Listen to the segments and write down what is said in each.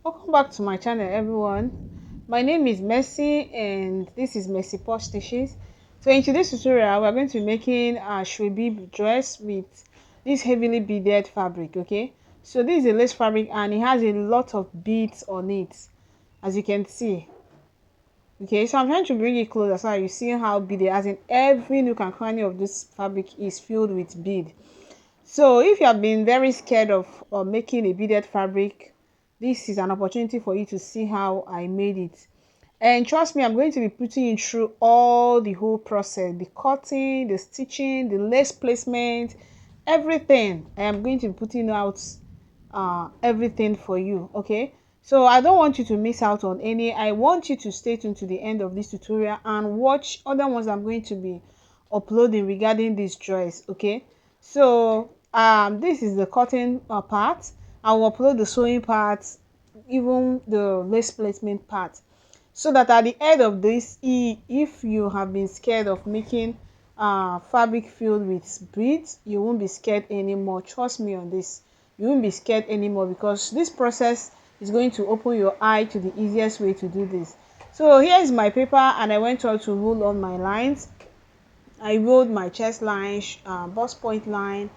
Welcome back to my channel, everyone. My name is Mercy and this is Mercy Posh Stitches. So in today's tutorial we're going to be making a asoebi dress with this heavily beaded fabric. Okay, so this is a lace fabric and it has a lot of beads on it, as you can see. Okay, so I'm trying to bring it closer so you see how beaded, as in every nook and cranny of this fabric is filled with bead. So if you have been very scared of making a beaded fabric, this is an opportunity for you to see how I made it. And trust me, I'm going to be putting you through all the whole process, the cutting, the stitching, the lace placement, everything. I am going to be putting out everything for you. Okay, so I don't want you to miss out on any. I want you to stay tuned to the end of this tutorial and watch other ones I'm going to be uploading regarding this dress. Okay, so this is the cutting part. I will upload the sewing part, even the lace placement part, so that at the end of this, if you have been scared of making fabric filled with beads, you won't be scared anymore. Trust me on this, you won't be scared anymore, because this process is going to open your eye to the easiest way to do this. So here is my paper and I went on to rule on my lines. I rolled my chest line, bust point line,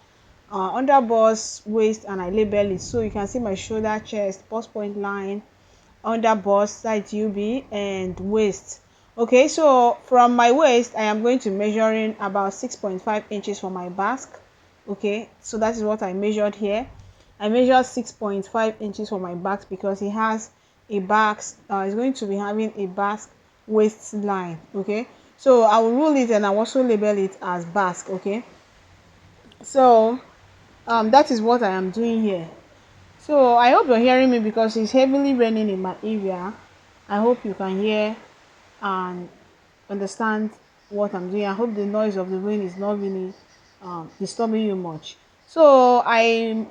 under bust, waist, and I label it. So you can see my shoulder, chest, bust point line, under bust, side UB, and waist. Okay, so from my waist I am going to measuring about 6.5 inches for my basque. Okay, so that is what I measured here. I measured 6.5 inches for my back because it has a back, it's going to be having a basque waistline. Okay, so I will rule it and I will also label it as basque. Okay, so that is what I am doing here. So I hope you're hearing me because it's heavily raining in my area. I hope you can hear and understand what I'm doing. I hope the noise of the rain is not really disturbing you much. So I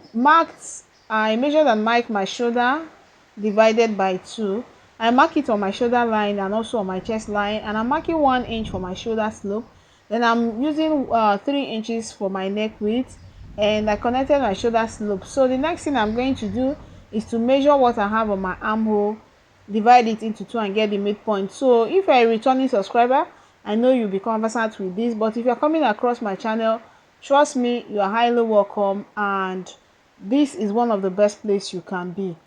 measured and marked my shoulder divided by 2. I mark it on my shoulder line and also on my chest line, and I'm marking 1 inch for my shoulder slope. Then I'm using 3 inches for my neck width, and I connected my shoulder slope. So the next thing I'm going to do is to measure what I have on my armhole, divide it into 2 and get the midpoint. So if you're a returning subscriber, I know you'll be conversant with this, but if you're coming across my channel, trust me, you are highly welcome, and this is one of the best places you can be.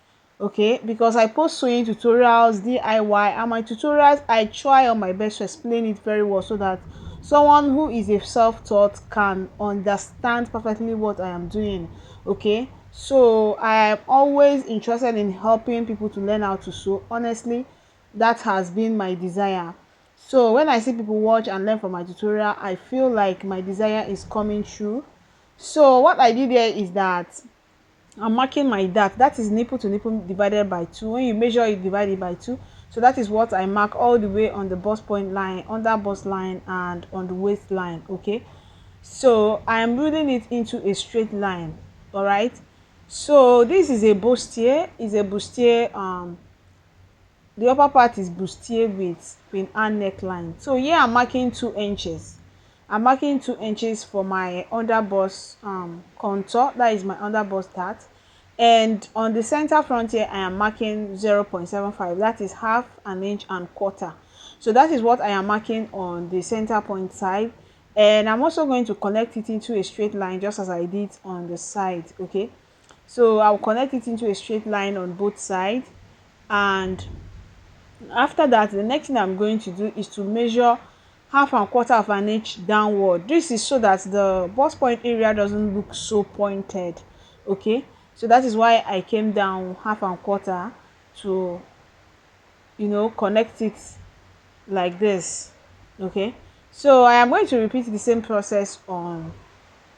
Okay, because I post sewing tutorials, DIY, and my tutorials I try on my best to explain it very well so that someone who is a self-taught can understand perfectly what I am doing. Okay, so I am always interested in helping people to learn how to sew. Honestly, that has been my desire. So when I see people watch and learn from my tutorial, I feel like my desire is coming true. So what I did here is that I'm marking my dart. That is nipple to nipple divided by 2. When you measure it, divide it by 2. So that is what I mark all the way on the bust point line, under bust line, and on the waistline. Okay, so I am building it into a straight line. All right, so this is a bustier. Is a bustier. The upper part is bustier with pin and neckline. So here I'm marking 2 inches. I'm marking 2 inches for my under bust contour. That is my under bust dart. And on the center front here I am marking 0.75. that is half an inch and quarter. So that is what I am marking on the center point side, and I'm also going to connect it into a straight line just as I did on the side. Okay, so I'll connect it into a straight line on both sides, and after that the next thing I'm going to do is to measure half and quarter of an inch downward. This is so that the bust point area doesn't look so pointed. Okay, so that is why I came down half and quarter to connect it like this. Okay, so I am going to repeat the same process on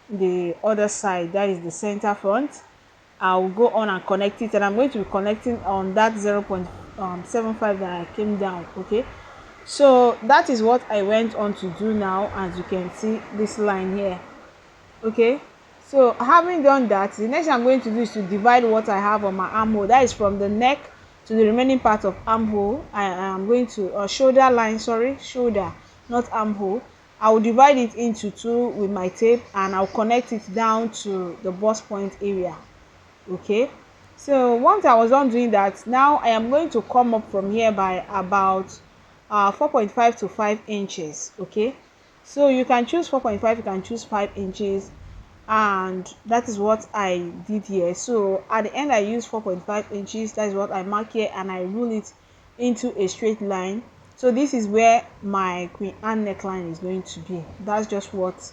the other side, that is the center front. I will go on and connect it, and I'm going to be connecting on that 0.75 that I came down. Okay, so that is what I went on to do now, as you can see this line here. Okay, so having done that, the next thing I'm going to do is to divide what I have on my armhole. That is from the neck to the remaining part of armhole. I am going to shoulder line, sorry, shoulder, not armhole. I will divide it into 2 with my tape, and I'll connect it down to the bust point area. Okay, So once I was done doing that, now I am going to come up from here by about 4.5 to 5 inches. Okay, so you can choose 4.5, you can choose 5 inches, and that is what I did here. So at the end I use 4.5 inches, that is what I mark here, and I rule it into a straight line. So this is where my Queen Anne neckline is going to be. That's just what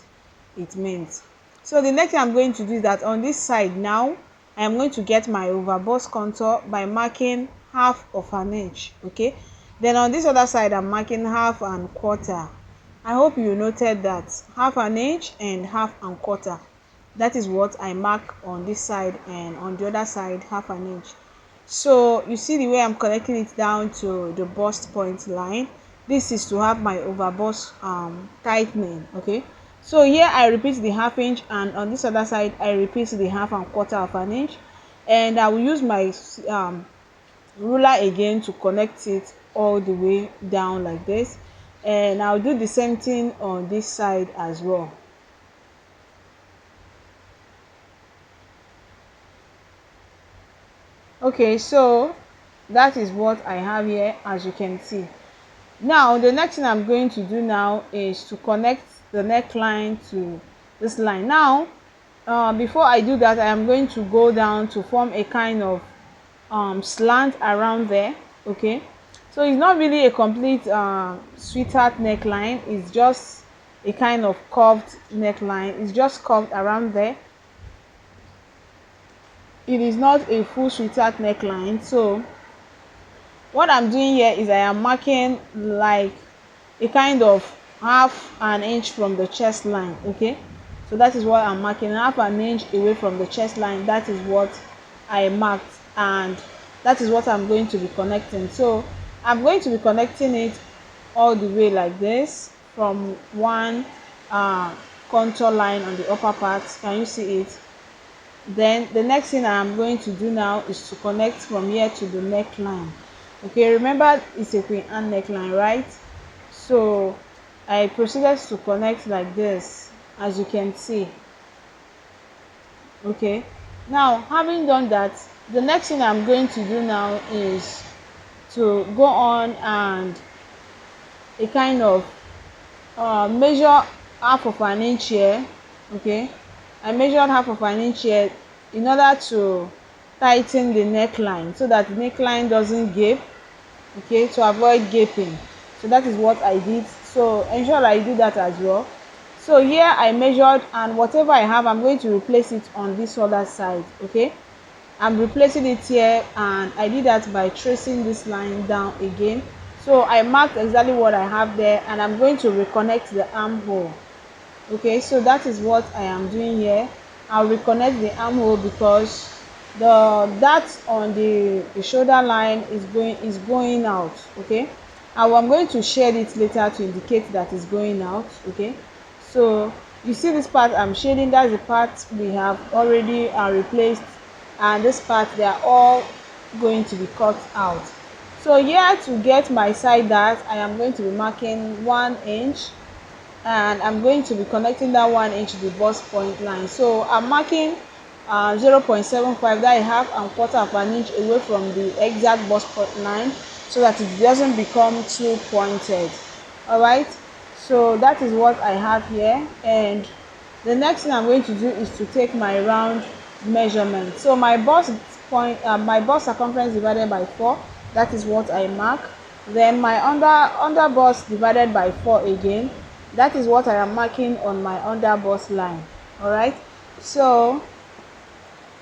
it means. So the next thing I'm going to do is that on this side now I am going to get my overbust contour by marking half of an inch. Okay, then on this other side I'm marking half and quarter. I hope you noted that half an inch and half and quarter, that is what I mark on this side, and on the other side half an inch. So you see the way I'm connecting it down to the bust point line. This is to have my overbust tightening. Okay, so here I repeat the half inch, and on this other side I repeat the half and quarter of an inch, and I will use my ruler again to connect it all the way down like this, and I'll do the same thing on this side as well. Okay, so that is what I have here, as you can see. Now the next thing I'm going to do now is to connect the neckline to this line. Now before I do that, I am going to go down to form a kind of slant around there. Okay, so it's not really a complete sweetheart neckline, it's just a kind of curved neckline. It's just curved around there. It is not a full sweetheart neckline. So what I'm doing here is I am marking like a kind of half an inch from the chest line. Okay, so that is what I'm marking, half an inch away from the chest line. That is what I marked, and that is what I'm going to be connecting. So I'm going to be connecting it all the way like this from one contour line on the upper part. Can you see it? Then the next thing I'm going to do now is to connect from here to the neckline. Okay, remember it's a Queen Anne neckline, right? So I proceeded to connect like this, as you can see. Okay, now having done that, the next thing I'm going to do now is to go on and a kind of measure half of an inch here. Okay, I measured half of an inch here in order to tighten the neckline so that the neckline doesn't gape. Okay, to avoid gaping. So that is what I did. So ensure I do that as well. So here I measured, and whatever I have I'm going to replace it on this other side. Okay, I'm replacing it here, and I did that by tracing this line down again. So I marked exactly what I have there, and I'm going to reconnect the armhole. Okay, so that is what I am doing here. I'll reconnect the armhole because the dart on the shoulder line is going out. Okay, and I'm going to shade it later to indicate that it's going out. Okay, so you see this part I'm shading, that's the part we have already replaced, and this part they are all going to be cut out. So here to get my side dart, I am going to be marking 1 inch, and I'm going to be connecting that 1 inch to the bust point line. So I'm marking 0.75, that is half and quarter of an inch away from the exact bust point line, so that it doesn't become too pointed. All right, so that is what I have here, and the next thing I'm going to do is to take my round measurement. So my bust point, my bust circumference divided by 4, that is what I mark. Then my under bust divided by 4 again, that is what I am marking on my under bust line. All right, so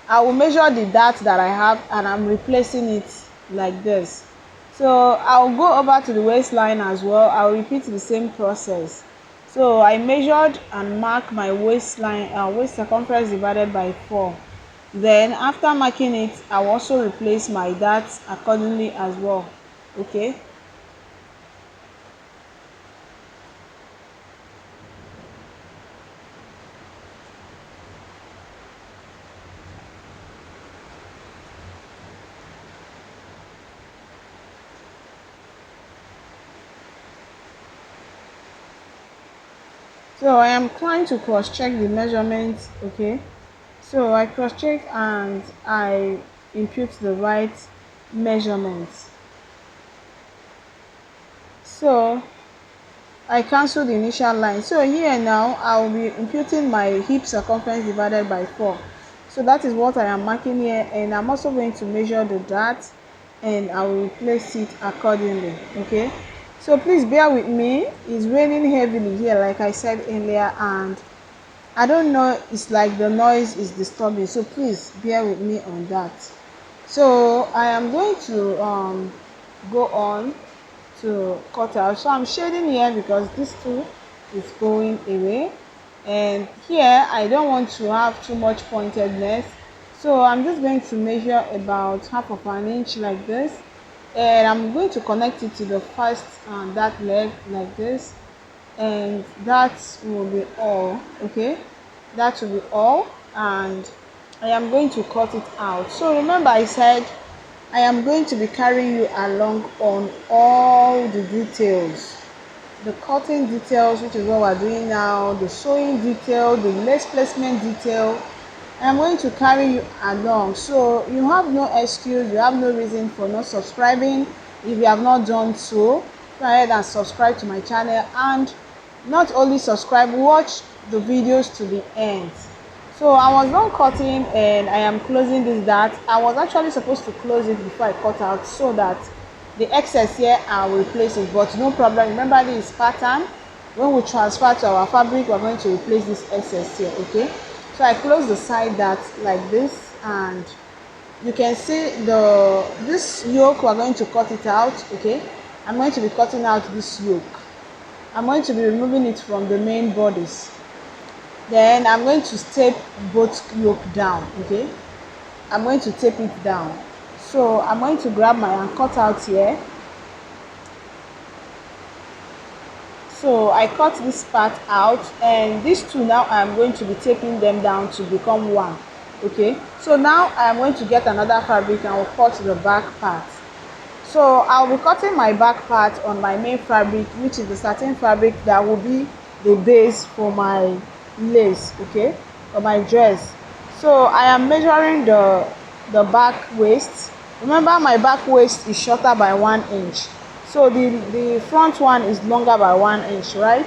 I will measure the dart that I have, and I'm replacing it like this. So I'll go over to the waistline as well. I'll repeat the same process. So I measured and marked my waistline, waist circumference divided by 4. Then after marking it, I will also replace my darts accordingly as well. Okay, so I am trying to cross check the measurements. Okay, so I cross check and I impute the right measurements. So I cancel the initial line. So here now I will be imputing my hip circumference divided by 4. So that is what I am marking here, and I'm also going to measure the dart and I will place it accordingly. Okay, so please bear with me. It's raining heavily here like I said earlier, and I don't know, it's like the noise is disturbing, so please bear with me on that. So I am going to go on to cut out. So I'm shading here because this tool is going away, and here I don't want to have too much pointedness, so I'm just going to measure about half of an inch like this, and I'm going to connect it to the first dart leg like this, and that will be all. Okay, that will be all, and I am going to cut it out. So remember I said I am going to be carrying you along on all the details, the cutting details, which is what we're doing now, the sewing detail, the lace placement detail. I'm going to carry you along, so you have no excuse, you have no reason for not subscribing. If you have not done so, go ahead and subscribe to my channel, and not only subscribe, watch the videos to the end. So I was done cutting and I am closing this dart. I was actually supposed to close it before I cut out so that the excess here I will replace it, but no problem. Remember, this pattern, when we transfer to our fabric, we're going to replace this excess here. Okay, so I close the side dart like this, and you can see this yoke, we're going to cut it out. Okay, I'm going to be cutting out this yoke. I'm going to be removing it from the main bodice. Then I'm going to tape both yoke down. Okay, I'm going to tape it down. So I'm going to grab my and cut out here. So I cut this part out, and these two now I'm going to be taping them down to become one. Okay, so now I'm going to get another fabric and will cut the back part. So I'll be cutting my back part on my main fabric, which is the satin fabric that will be the base for my lace. Okay, for my dress. So I am measuring the back waist. Remember, my back waist is shorter by 1 inch, so the front one is longer by 1 inch, right?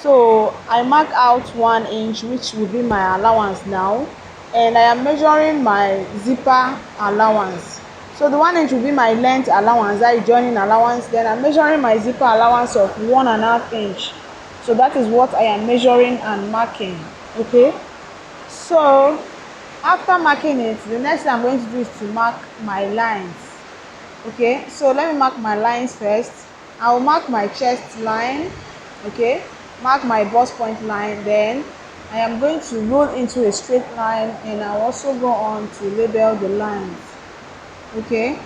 So I mark out 1 inch, which will be my allowance now, and I am measuring my zipper allowance. So the 1 inch will be my length allowance, that is joining allowance. Then I'm measuring my zipper allowance of 1.5 inch. So that is what I am measuring and marking. Okay, so after marking it, the next thing I'm going to do is to mark my lines. Okay, so let me mark my lines first. I will mark my chest line. Okay, mark my bust point line. Then I am going to roll into a straight line, and I'll also go on to label the lines. Okay,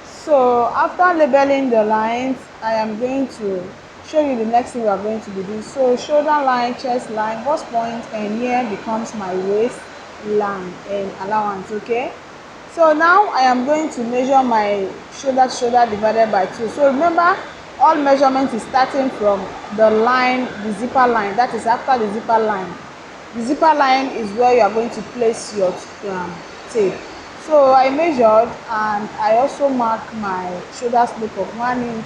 so after labeling the lines, I am going to show you the next thing we are going to be doing. So shoulder line, chest line, bust point, and here becomes my waist line and allowance. Okay, so now I am going to measure my shoulder to shoulder divided by 2. So remember, all measurement is starting from the line, the zipper line, that is after the zipper line. The zipper line is where you are going to place your tape. So I measured, and I also marked my shoulder slope of 1 inch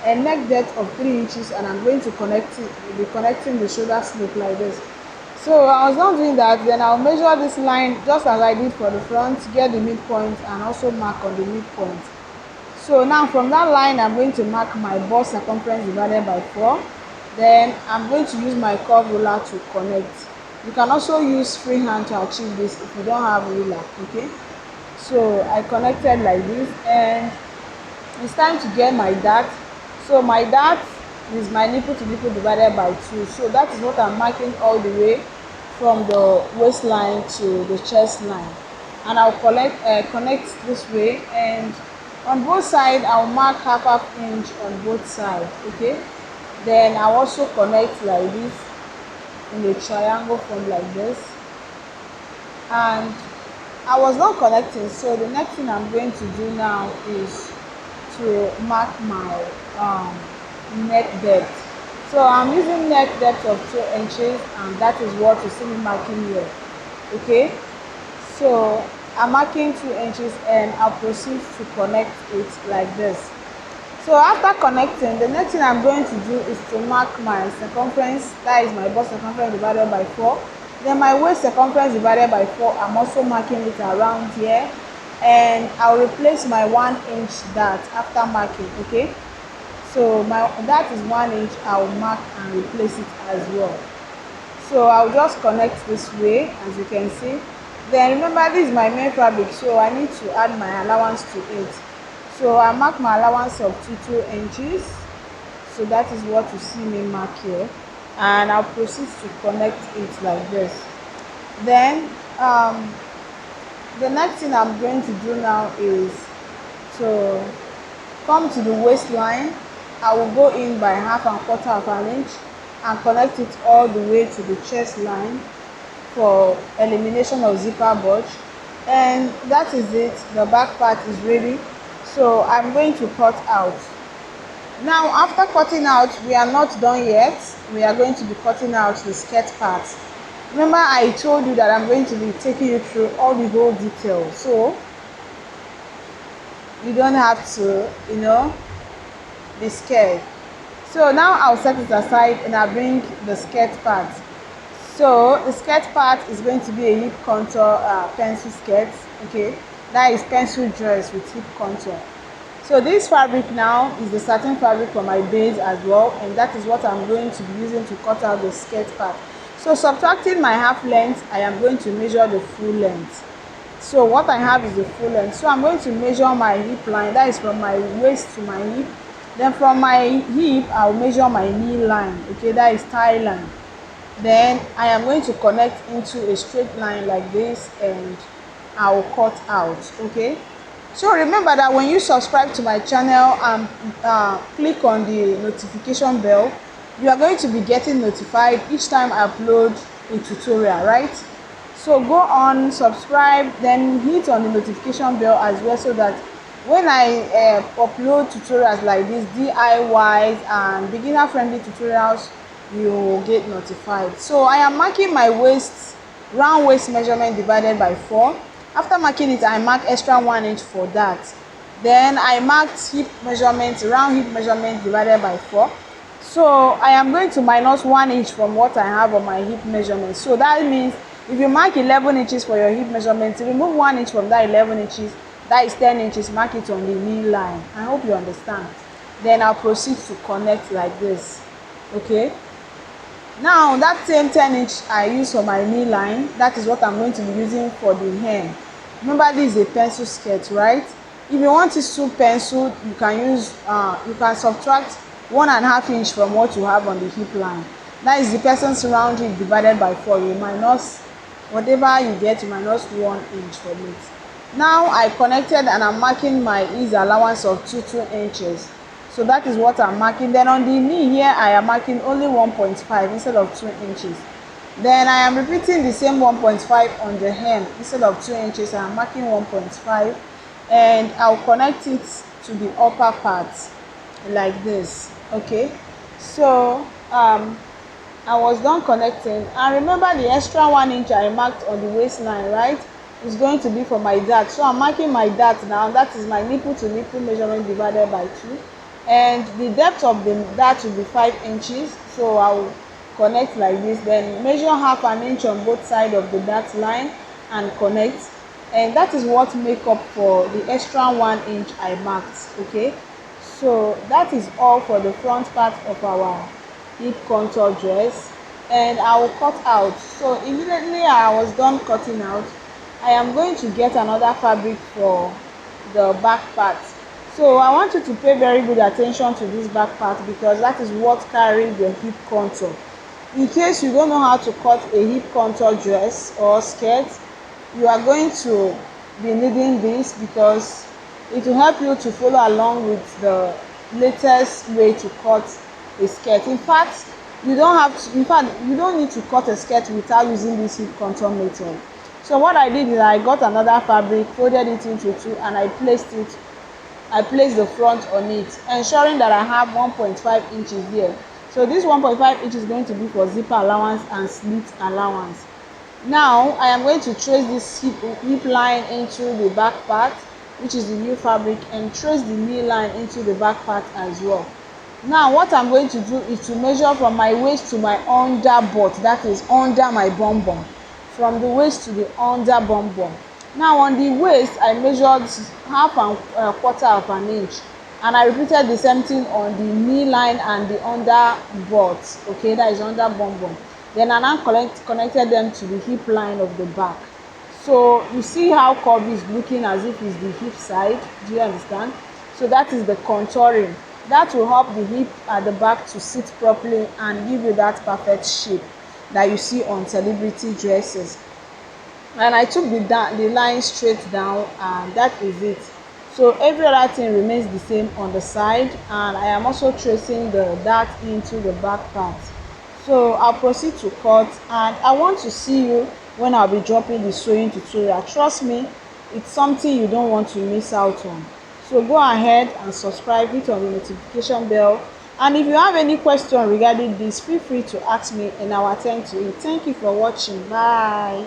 and neck depth of 3 inches, and I'm going to be connecting the shoulder slope like this. So I was not doing that, then I'll measure this line just as I did for the front, get the midpoint, and also mark on the midpoint. So now from that line, I'm going to mark my bust circumference divided by 4. Then I'm going to use my curve ruler to connect. You can also use freehand to achieve this if you don't have a ruler. Okay, so I connected like this, and it's time to get my dart. So my dart is my nipple to nipple divided by 2. So that is what I'm marking all the way from the waistline to the chest line, and I'll connect this way, and on both sides I'll mark half inch on both sides. Okay, then I'll also connect like this in a triangle form like this, and I was not connecting. So the next thing I'm going to do now is to mark my neck depth. So I'm using neck depth of 2 inches, and that is what you see me marking here. Okay, so I'm marking 2 inches and I'll proceed to connect it like this. So after connecting, the next thing I'm going to do is to mark my circumference, that is my bust circumference divided by 4. Then my waist circumference divided by 4, I'm also marking it around here. And I'll replace my 1 inch dart after marking, okay? So that is 1 inch, I'll mark and replace it as well. So I'll just connect this way, as you can see. Then remember, this is my main fabric, so I need to add my allowance to it. So I mark my allowance of 2 inches. So that is what you see me mark here, and I'll proceed to connect it like this. Then the next thing I'm going to do now is to come to the waistline. I will go in by 1/2 of an inch and connect it all the way to the chest line for elimination of zipper bulge. And that is it. The back part is ready, so I'm going to cut out. Now after cutting out, we are not done yet. We are going to be cutting out the skirt part. Remember, I told you that I'm going to be taking you through all the whole details, so you don't have to be scared. So now I'll set it aside and I'll bring the skirt part. So the skirt part is going to be a hip contour pencil skirt, okay? That is pencil dress with hip contour. So this fabric now is the satin fabric for my base as well, and that is what I'm going to be using to cut out the skirt part. So subtracting my half length, I am going to measure the full length. So what I have is the full length. So I'm going to measure my hip line, that is from my waist to my hip. Then from my hip, I'll measure my knee line, okay, that is thigh line. Then I am going to connect into a straight line like this, and I will cut out, okay? So remember that when you subscribe to my channel and click on the notification bell, you are going to be getting notified each time I upload a tutorial, right? So go on, subscribe, then hit on the notification bell as well, so that when I upload tutorials like this, DIYs and beginner friendly tutorials, you will get notified. So I am marking my waist, round waist measurement divided by 4. After marking it, I mark extra 1 inch for that. Then I marked hip measurement, round hip measurement divided by 4. So I am going to minus 1 inch from what I have on my hip measurement. So that means if you mark 11 inches for your hip measurement, remove 1 inch from that 11 inches, that is 10 inches, mark it on the knee line. I hope you understand. Then I'll proceed to connect like this, okay? Now that same 10 inch I use for my knee line, that is what I'm going to be using for the hem. Remember, this is a pencil skirt, right? If you want it to pencil, you can use you can subtract 1.5 inch from what you have on the hip line. That is the person's round hip divided by 4. You minus whatever you get, you minus 1 inch from it. Now I connected and I'm marking my ease allowance of 2 inches. So that is what I'm marking. Then on the knee here, I am marking only 1.5 instead of 2 inches. Then I am repeating the same 1.5 on the hem. Instead of 2 inches, I am marking 1.5, and I'll connect it to the upper part like this, okay? So I was done connecting, and remember the extra 1 inch I marked on the waistline, right? Is going to be for my dart. So I'm marking my dart now. That is my nipple to nipple measurement divided by 2. And the depth of the dart will be 5 inches. So I will connect like this, then measure 1/2 inch on both sides of the dart line and connect. And that is what make up for the extra 1 inch I marked, okay? So that is all for the front part of our hip contour dress, and I will cut out. So immediately I was done cutting out, I am going to get another fabric for the back part. So I want you to pay very good attention to this back part, because that is what carries the hip contour. In case you don't know how to cut a hip contour dress or skirt, you are going to be needing this, because it will help you to follow along with the latest way to cut a skirt. In fact, you don't need to cut a skirt without using this hip contour method. So what I did is I got another fabric, folded it into 2, and I placed the front on it, ensuring that I have 1.5 inches here. So this 1.5 inch is going to be for zipper allowance and slit allowance. Now I am going to trace this hip line into the back part, which is the new fabric, and trace the knee line into the back part as well. Now what I'm going to do is to measure from my waist to my under butt, that is under my bum bum, from the waist to the under bum bum. Now on the waist I measured half and quarter of an inch, and I repeated the same thing on the knee line and the under butt, okay, that is under bum bum. Then I now connected them to the hip line of the back. So you see how curvy is looking as if it's the hip side. Do you understand? So that is the contouring. That will help the hip at the back to sit properly and give you that perfect shape that you see on celebrity dresses. And I took the line straight down, and that is it. So every other thing remains the same on the side, and I am also tracing the dart into the back part. So I'll proceed to cut, and I want to see you when I'll be dropping the sewing tutorial. Trust me, it's something you don't want to miss out on. So go ahead and subscribe, hit on the notification bell, and if you have any question regarding this, feel free to ask me and I'll attend to it. Thank you for watching. Bye.